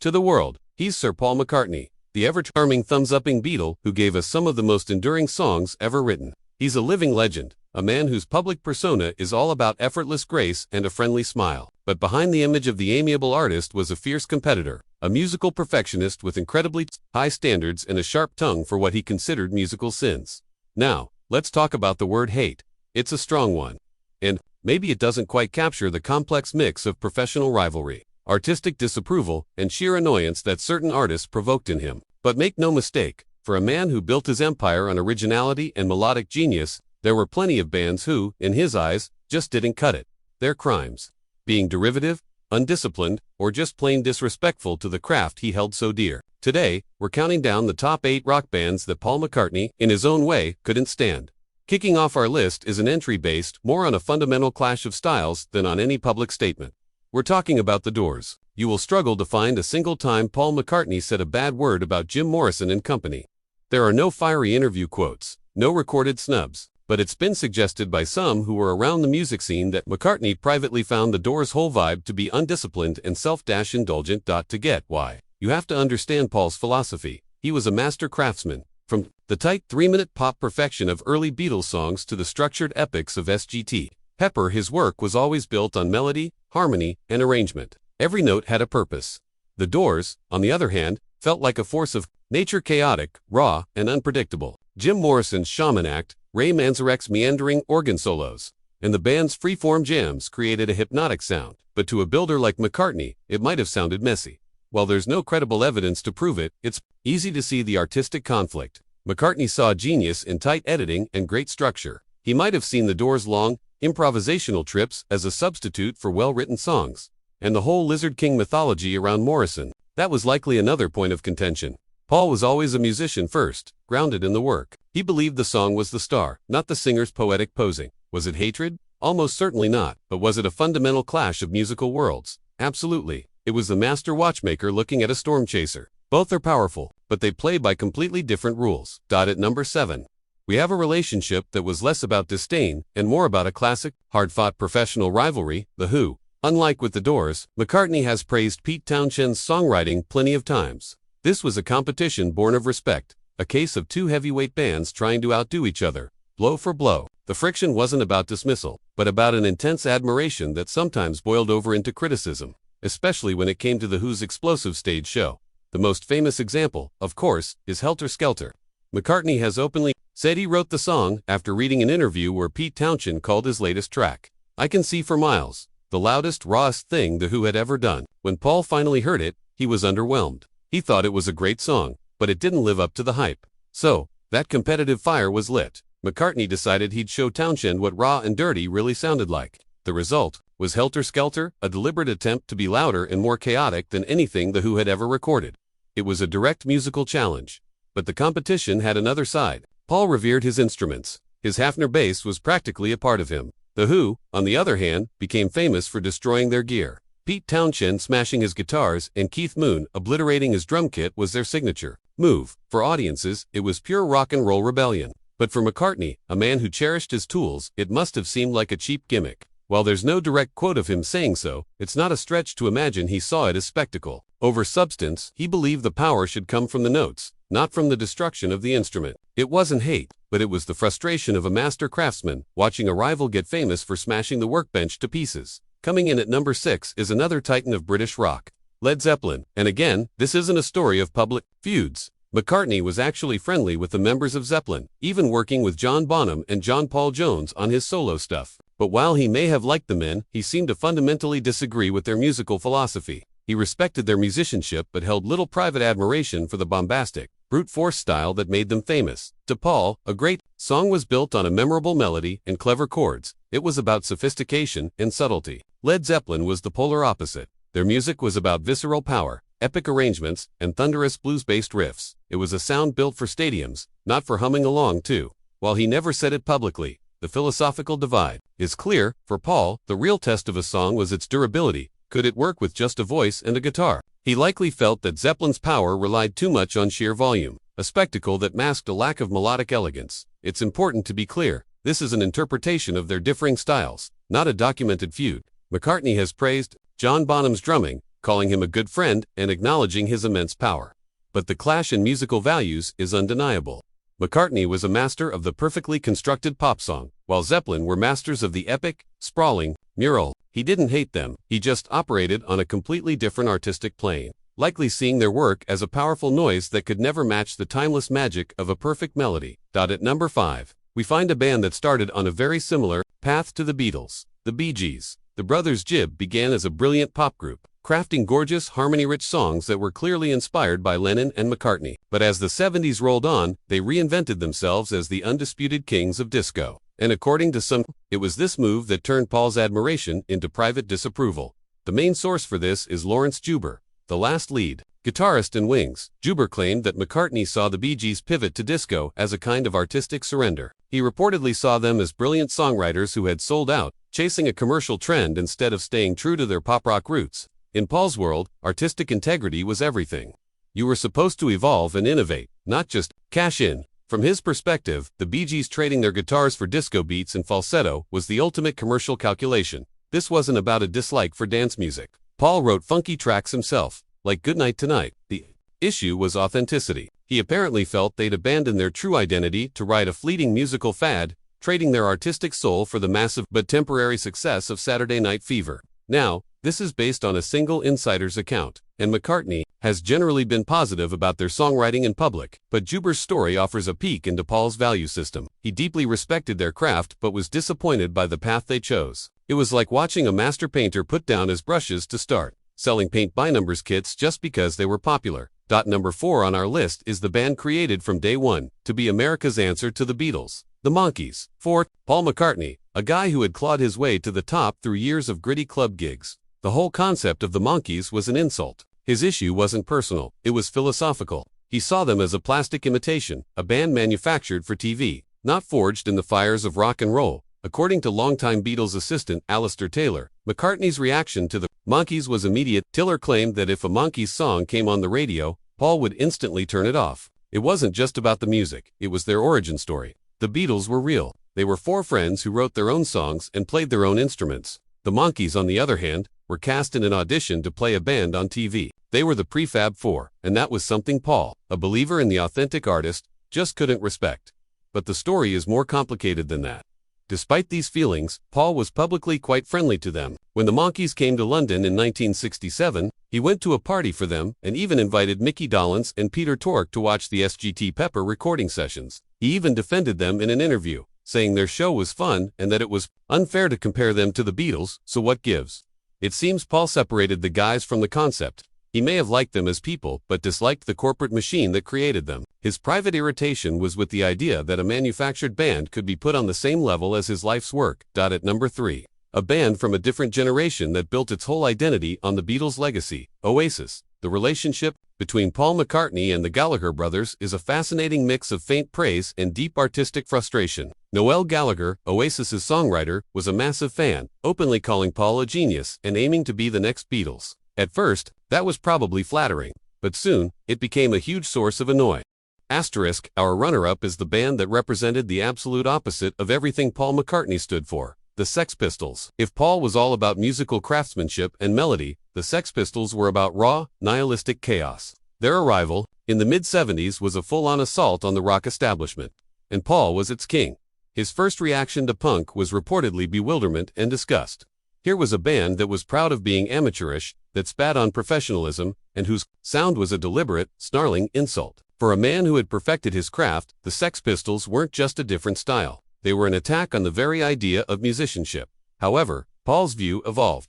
To the world, he's Sir Paul McCartney, the ever-charming thumbs-upping Beatle who gave us some of the most enduring songs ever written. He's a living legend, a man whose public persona is all about effortless grace and a friendly smile. But behind the image of the amiable artist was a fierce competitor, a musical perfectionist with incredibly high standards and a sharp tongue for what he considered musical sins. Now, let's talk about the word hate. It's a strong one. And maybe it doesn't quite capture the complex mix of professional rivalry, artistic disapproval, and sheer annoyance that certain artists provoked in him. But make no mistake, for a man who built his empire on originality and melodic genius, there were plenty of bands who, in his eyes, just didn't cut it. Their crimes: being derivative, undisciplined, or just plain disrespectful to the craft he held so dear. Today, we're counting down the top 8 rock bands that Paul McCartney, in his own way, couldn't stand. Kicking off our list is an entry based more on a fundamental clash of styles than on any public statement. We're talking about The Doors. You will struggle to find a single time Paul McCartney said a bad word about Jim Morrison and company. There are no fiery interview quotes, no recorded snubs, but it's been suggested by some who were around the music scene that McCartney privately found the Doors' whole vibe to be undisciplined and self-indulgent. To get why, you have to understand Paul's philosophy. He was a master craftsman. From the tight 3-minute pop perfection of early Beatles songs to the structured epics of Sgt. Pepper, his work was always built on melody, harmony, and arrangement. Every note had a purpose. The Doors, on the other hand, felt like a force of nature, chaotic, raw, and unpredictable. Jim Morrison's shaman act, Ray Manzarek's meandering organ solos, and the band's freeform jams created a hypnotic sound. But to a builder like McCartney, it might have sounded messy. While there's no credible evidence to prove it, it's easy to see the artistic conflict. McCartney saw genius in tight editing and great structure. He might have seen the Doors' long, improvisational trips as a substitute for well-written songs. And the whole Lizard King mythology around Morrison, that was likely another point of contention. Paul was always a musician first, grounded in the work. He believed the song was the star, not the singer's poetic posing. Was it hatred? Almost certainly not. But was it a fundamental clash of musical worlds? Absolutely. It was the master watchmaker looking at a storm chaser. Both are powerful, but they play by completely different rules. At number 7. We have a relationship that was less about disdain and more about a classic, hard-fought professional rivalry, The Who. Unlike with the Doors, McCartney has praised Pete Townshend's songwriting plenty of times. This was a competition born of respect, a case of two heavyweight bands trying to outdo each other, blow for blow. The friction wasn't about dismissal, but about an intense admiration that sometimes boiled over into criticism, especially when it came to The Who's explosive stage show. The most famous example, of course, is Helter Skelter. McCartney has openly said he wrote the song after reading an interview where Pete Townshend called his latest track, "I Can See for Miles," the loudest, rawest thing The Who had ever done. When Paul finally heard it, he was underwhelmed. He thought it was a great song, but it didn't live up to the hype. So, that competitive fire was lit. McCartney decided he'd show Townshend what raw and dirty really sounded like. The result was Helter Skelter, a deliberate attempt to be louder and more chaotic than anything The Who had ever recorded. It was a direct musical challenge. But the competition had another side. Paul revered his instruments. His Hafner bass was practically a part of him. The Who, on the other hand, became famous for destroying their gear. Pete Townshend smashing his guitars and Keith Moon obliterating his drum kit was their signature move. For audiences, it was pure rock and roll rebellion. But for McCartney, a man who cherished his tools, it must have seemed like a cheap gimmick. While there's no direct quote of him saying so, it's not a stretch to imagine he saw it as spectacle. Over substance, he believed the power should come from the notes, not from the destruction of the instrument. It wasn't hate, but it was the frustration of a master craftsman watching a rival get famous for smashing the workbench to pieces. Coming in at number 6 is another titan of British rock, Led Zeppelin. And again, this isn't a story of public feuds. McCartney was actually friendly with the members of Zeppelin, even working with John Bonham and John Paul Jones on his solo stuff. But while he may have liked the men, he seemed to fundamentally disagree with their musical philosophy. He respected their musicianship but held little private admiration for the bombastic, brute force style that made them famous. To Paul, a great song was built on a memorable melody and clever chords. It was about sophistication and subtlety. Led Zeppelin was the polar opposite. Their music was about visceral power, epic arrangements, and thunderous blues-based riffs. It was a sound built for stadiums, not for humming along to. While he never said it publicly, the philosophical divide is clear. For Paul, the real test of a song was its durability. Could it work with just a voice and a guitar? He likely felt that Zeppelin's power relied too much on sheer volume, a spectacle that masked a lack of melodic elegance. It's important to be clear, this is an interpretation of their differing styles, not a documented feud. McCartney has praised John Bonham's drumming, calling him a good friend and acknowledging his immense power. But the clash in musical values is undeniable. McCartney was a master of the perfectly constructed pop song, while Zeppelin were masters of the epic, sprawling, mural. He didn't hate them, he just operated on a completely different artistic plane, likely seeing their work as a powerful noise that could never match the timeless magic of a perfect melody. At number 5, we find a band that started on a very similar path to the Beatles, the Bee Gees. The brothers Gibb began as a brilliant pop group, crafting gorgeous, harmony-rich songs that were clearly inspired by Lennon and McCartney. But as the 70s rolled on, they reinvented themselves as the undisputed kings of disco. And according to some, it was this move that turned Paul's admiration into private disapproval. The main source for this is Lawrence Juber, the last lead guitarist in Wings. Juber claimed that McCartney saw the Bee Gees pivot to disco as a kind of artistic surrender. He reportedly saw them as brilliant songwriters who had sold out, chasing a commercial trend instead of staying true to their pop-rock roots. In Paul's world, artistic integrity was everything. You were supposed to evolve and innovate, not just cash in. From his perspective, the Bee Gees trading their guitars for disco beats and falsetto was the ultimate commercial calculation. This wasn't about a dislike for dance music. Paul wrote funky tracks himself, like Goodnight Tonight. The issue was authenticity. He apparently felt they'd abandoned their true identity to ride a fleeting musical fad, trading their artistic soul for the massive but temporary success of Saturday Night Fever. Now, this is based on a single insider's account, and McCartney has generally been positive about their songwriting in public, but Juber's story offers a peek into Paul's value system. He deeply respected their craft but was disappointed by the path they chose. It was like watching a master painter put down his brushes to start selling paint-by-numbers kits just because they were popular. Number 4 on our list is the band created from day one to be America's answer to the Beatles, the Monkees. 4. Paul McCartney, a guy who had clawed his way to the top through years of gritty club gigs. The whole concept of the Monkees was an insult. His issue wasn't personal, it was philosophical. He saw them as a plastic imitation, a band manufactured for TV, not forged in the fires of rock and roll. According to longtime Beatles assistant Alistair Taylor, McCartney's reaction to the Monkees was immediate. Taylor claimed that if a Monkees song came on the radio, Paul would instantly turn it off. It wasn't just about the music, it was their origin story. The Beatles were real. They were 4 friends who wrote their own songs and played their own instruments. The Monkees, on the other hand, were cast in an audition to play a band on TV. They were the prefab 4, and that was something Paul, a believer in the authentic artist, just couldn't respect. But the story is more complicated than that. Despite these feelings, Paul was publicly quite friendly to them. When the Monkees came to London in 1967, he went to a party for them and even invited Mickey Dolenz and Peter Tork to watch the Sgt. Pepper recording sessions. He even defended them in an interview, saying their show was fun and that it was unfair to compare them to the Beatles, so what gives? It seems Paul separated the guys from the concept. He may have liked them as people, but disliked the corporate machine that created them. His private irritation was with the idea that a manufactured band could be put on the same level as his life's work. At number 3. A band from a different generation that built its whole identity on the Beatles' legacy, Oasis. The relationship between Paul McCartney and the Gallagher brothers is a fascinating mix of faint praise and deep artistic frustration. Noel Gallagher, Oasis's songwriter, was a massive fan, openly calling Paul a genius and aiming to be the next Beatles. At first, that was probably flattering, but soon, it became a huge source of annoy. Our runner-up is the band that represented the absolute opposite of everything Paul McCartney stood for, the Sex Pistols. If Paul was all about musical craftsmanship and melody, the Sex Pistols were about raw, nihilistic chaos. Their arrival, in the mid-70s, was a full-on assault on the rock establishment, and Paul was its king. His first reaction to punk was reportedly bewilderment and disgust. Here was a band that was proud of being amateurish, that spat on professionalism, and whose sound was a deliberate, snarling insult. For a man who had perfected his craft, the Sex Pistols weren't just a different style. They were an attack on the very idea of musicianship. However, Paul's view evolved.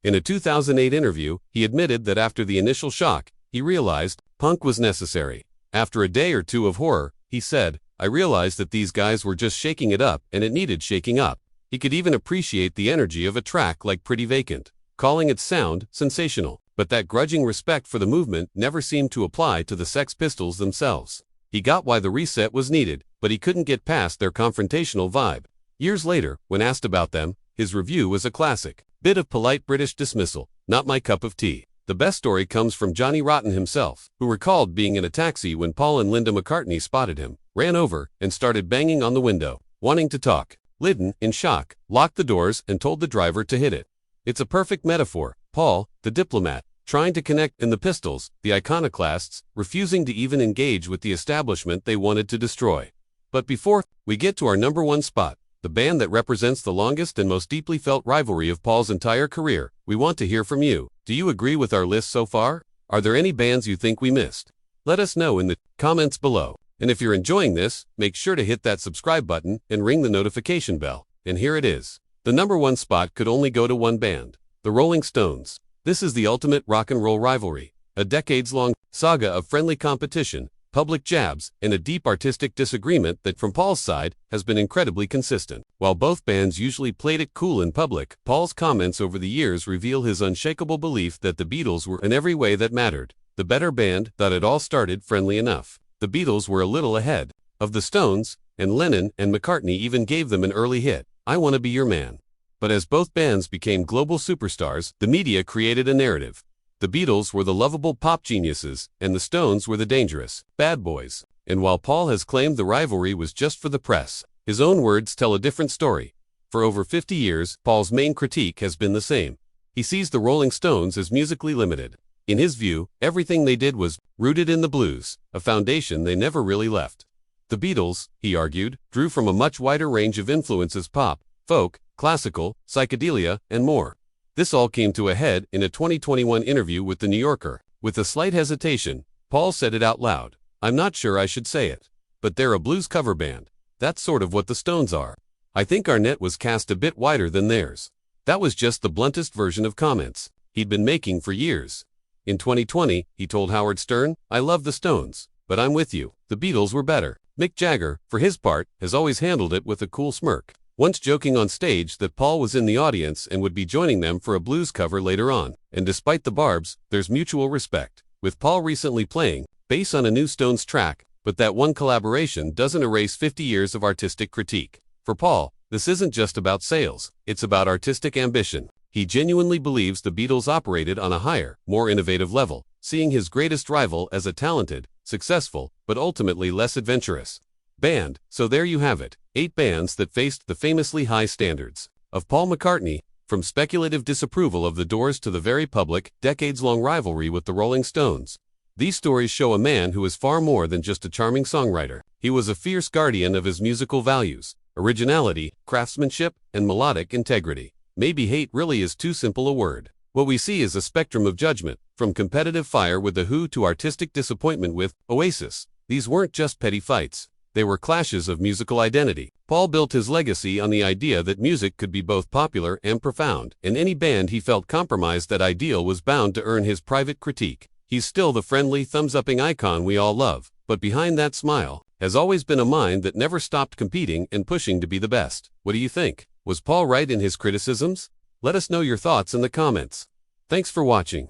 In a 2008 interview, he admitted that after the initial shock, he realized punk was necessary. After a day or two of horror, he said, "I realized that these guys were just shaking it up, and it needed shaking up." He could even appreciate the energy of a track like Pretty Vacant, calling its sound sensational. But that grudging respect for the movement never seemed to apply to the Sex Pistols themselves. He got why the reset was needed, but he couldn't get past their confrontational vibe. Years later, when asked about them, his review was a classic. Bit of polite British dismissal, not my cup of tea. The best story comes from Johnny Rotten himself, who recalled being in a taxi when Paul and Linda McCartney spotted him, ran over, and started banging on the window, wanting to talk. Lydon, in shock, locked the doors and told the driver to hit it. It's a perfect metaphor. Paul, the diplomat, trying to connect, and the Pistols, the iconoclasts, refusing to even engage with the establishment they wanted to destroy. But before we get to our number one spot, the band that represents the longest and most deeply felt rivalry of Paul's entire career, we want to hear from you. Do you agree with our list so far? Are there any bands you think we missed? Let us know in the comments below. And if you're enjoying this, make sure to hit that subscribe button and ring the notification bell. And here it is. The number one spot could only go to one band, the Rolling Stones. This is the ultimate rock and roll rivalry, a decades-long saga of friendly competition, public jabs, and a deep artistic disagreement that, from Paul's side, has been incredibly consistent. While both bands usually played it cool in public, Paul's comments over the years reveal his unshakable belief that the Beatles were, in every way that mattered, the better band. That it all started friendly enough. The Beatles were a little ahead of the Stones, and Lennon and McCartney even gave them an early hit, "I Wanna Be Your Man." But as both bands became global superstars, the media created a narrative. The Beatles were the lovable pop geniuses, and the Stones were the dangerous bad boys. And while Paul has claimed the rivalry was just for the press, his own words tell a different story. For over 50 years, Paul's main critique has been the same. He sees the Rolling Stones as musically limited. In his view, everything they did was rooted in the blues, a foundation they never really left. The Beatles, he argued, drew from a much wider range of influences: pop, folk, classical, psychedelia, and more. This all came to a head in a 2021 interview with The New Yorker. With a slight hesitation, Paul said it out loud. "I'm not sure I should say it, but they're a blues cover band. That's sort of what the Stones are. I think our net was cast a bit wider than theirs." That was just the bluntest version of comments he'd been making for years. In 2020, he told Howard Stern, "I love the Stones, but I'm with you. The Beatles were better." Mick Jagger, for his part, has always handled it with a cool smirk, once joking on stage that Paul was in the audience and would be joining them for a blues cover later on. And despite the barbs, there's mutual respect, with Paul recently playing bass on a new Stones track. But that one collaboration doesn't erase 50 years of artistic critique. For Paul, this isn't just about sales, it's about artistic ambition. He genuinely believes the Beatles operated on a higher, more innovative level, seeing his greatest rival as a talented, successful, but ultimately less adventurous band. So there you have it, 8 bands that faced the famously high standards of Paul McCartney, from speculative disapproval of the Doors to the very public, decades-long rivalry with the Rolling Stones. These stories show a man who is far more than just a charming songwriter. He was a fierce guardian of his musical values, originality, craftsmanship, and melodic integrity. Maybe hate really is too simple a word. What we see is a spectrum of judgment, from competitive fire with The Who to artistic disappointment with Oasis. These weren't just petty fights. They were clashes of musical identity. Paul built his legacy on the idea that music could be both popular and profound, and any band he felt compromised that ideal was bound to earn his private critique. He's still the friendly, thumbs-upping icon we all love, but behind that smile has always been a mind that never stopped competing and pushing to be the best. What do you think? Was Paul right in his criticisms? Let us know your thoughts in the comments. Thanks for watching.